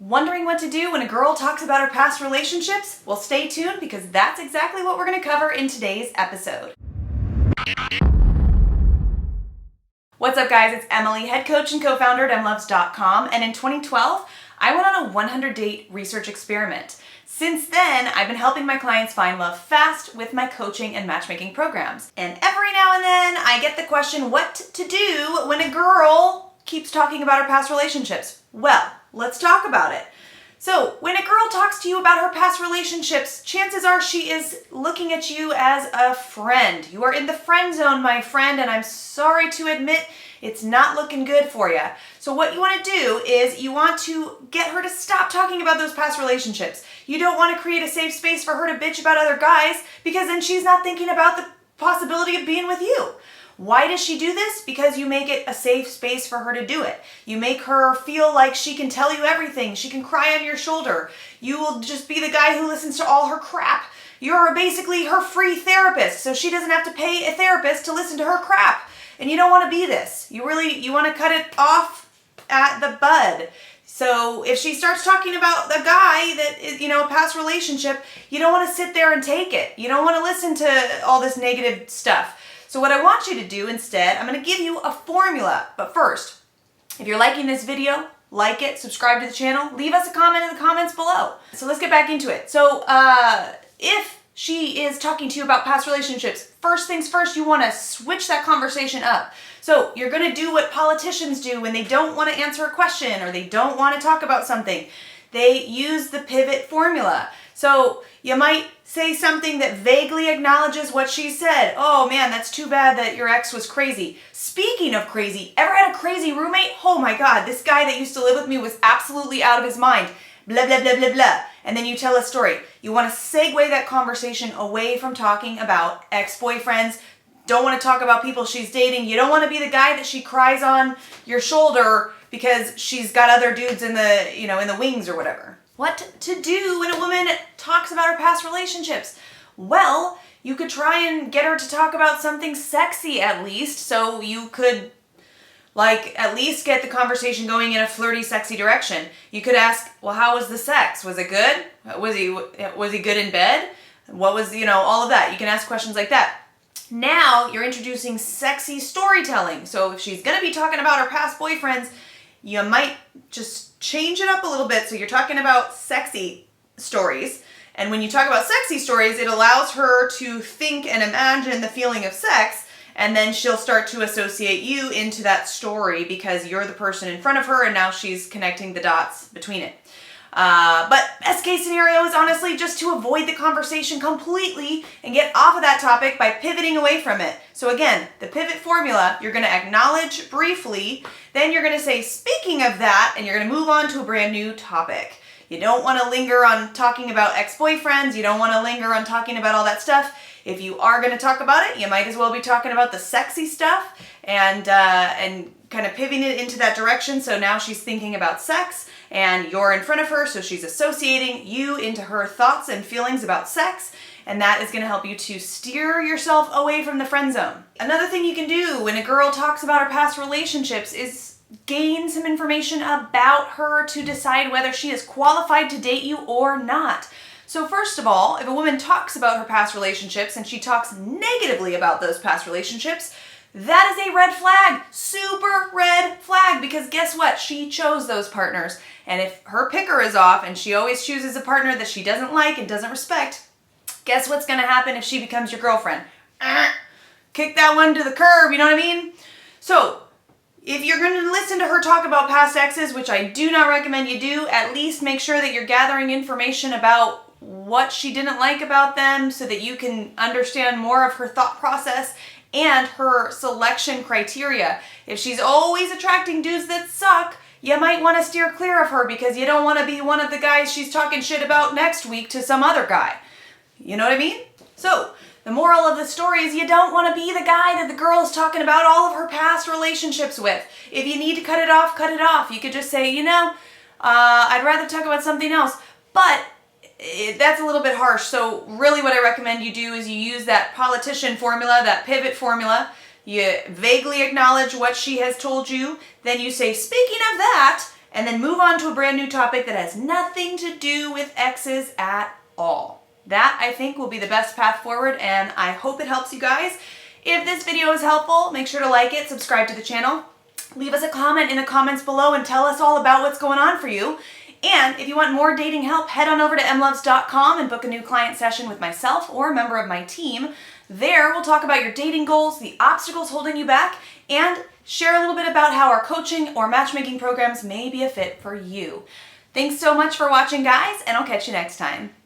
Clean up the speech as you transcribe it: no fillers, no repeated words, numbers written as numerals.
Wondering what to do when a girl talks about her past relationships? Well, stay tuned because that's exactly what we're going to cover in today's episode. What's up, guys? It's Emily, head coach and co-founder at emlovz.com, and in 2012, I went on a 100-date research experiment. Since then, I've been helping my clients find love fast with my coaching and matchmaking programs. And every now and then, I get the question, what to do when a girl keeps talking about her past relationships? Well, let's talk about it. So, when a girl talks to you about her past relationships, chances are she is looking at you as a friend. You are in the friend zone, my friend, and I'm sorry to admit it's not looking good for you. So what you want to do is you want to get her to stop talking about those past relationships. You don't want to create a safe space for her to bitch about other guys because then she's not thinking about the possibility of being with you. Why does she do this? Because you make it a safe space for her to do it. You make her feel like she can tell you everything. She can cry on your shoulder. You will just be the guy who listens to all her crap. You're basically her free therapist, so she doesn't have to pay a therapist to listen to her crap. And you don't want to be this. You want to cut it off at the bud. So if she starts talking about the guy that is, a past relationship, you don't want to sit there and take it. You don't want to listen to all this negative stuff. So what I want you to do instead, I'm going to give you a formula. But first, if you're liking this video, like it, subscribe to the channel, leave us a comment in the comments below. So let's get back into it. So if she is talking to you about past relationships, first things first, you want to switch that conversation up. So you're going to do what politicians do when they don't want to answer a question or they don't want to talk about something. They use the pivot formula. So you might say something that vaguely acknowledges what she said. Oh man, that's too bad that your ex was crazy. Speaking of crazy, ever had a crazy roommate? Oh my God, this guy that used to live with me was absolutely out of his mind. Blah, blah, blah, blah, blah. And then you tell a story. You want to segue that conversation away from talking about ex-boyfriends. Don't want to talk about people she's dating. You don't want to be the guy that she cries on your shoulder because she's got other dudes in the, in the wings or whatever. What to do when a woman talks about her past relationships? Well, you could try and get her to talk about something sexy at least, so you could at least get the conversation going in a flirty, sexy direction. You could ask, well, how was the sex? Was it good? Was he good in bed? What was, all of that. You can ask questions like that. Now you're introducing sexy storytelling. So if she's going to be talking about her past boyfriends, you might just change it up a little bit. So you're talking about sexy stories. And when you talk about sexy stories, it allows her to think and imagine the feeling of sex. And then she'll start to associate you into that story because you're the person in front of her and now she's connecting the dots between it. But best case scenario is honestly just to avoid the conversation completely and get off of that topic by pivoting away from it. So again, the pivot formula, you're going to acknowledge briefly, then you're going to say, speaking of that, and you're going to move on to a brand new topic. You don't want to linger on talking about ex-boyfriends. You don't want to linger on talking about all that stuff. If you are going to talk about it, you might as well be talking about the sexy stuff and kind of pivoting it into that direction. So now she's thinking about sex and you're in front of her, so she's associating you into her thoughts and feelings about sex, and that is going to help you to steer yourself away from the friend zone. Another thing you can do when a girl talks about her past relationships is gain some information about her to decide whether she is qualified to date you or not. So first of all, if a woman talks about her past relationships and she talks negatively about those past relationships, that is a red flag, super red flag, because guess what? She chose those partners. And if her picker is off and she always chooses a partner that she doesn't like and doesn't respect, guess what's going to happen if she becomes your girlfriend? Kick that one to the curb, you know what I mean? So if you're going to listen to her talk about past exes, which I do not recommend you do, at least make sure that you're gathering information about what she didn't like about them so that you can understand more of her thought process and her selection criteria. If she's always attracting dudes that suck, you might want to steer clear of her because you don't want to be one of the guys she's talking shit about next week to some other guy. You know what I mean? So, the moral of the story is you don't want to be the guy that the girl is talking about all of her past relationships with. If you need to cut it off, cut it off. You could just say, I'd rather talk about something else. But that's a little bit harsh. So really what I recommend you do is you use that politician formula, that pivot formula. You vaguely acknowledge what she has told you. Then you say, speaking of that, and then move on to a brand new topic that has nothing to do with exes at all. That, I think, will be the best path forward, and I hope it helps you guys. If this video is helpful, make sure to like it, subscribe to the channel, leave us a comment in the comments below and tell us all about what's going on for you. And if you want more dating help, head on over to emlovz.com and book a new client session with myself or a member of my team. There, we'll talk about your dating goals, the obstacles holding you back, and share a little bit about how our coaching or matchmaking programs may be a fit for you. Thanks so much for watching, guys, and I'll catch you next time.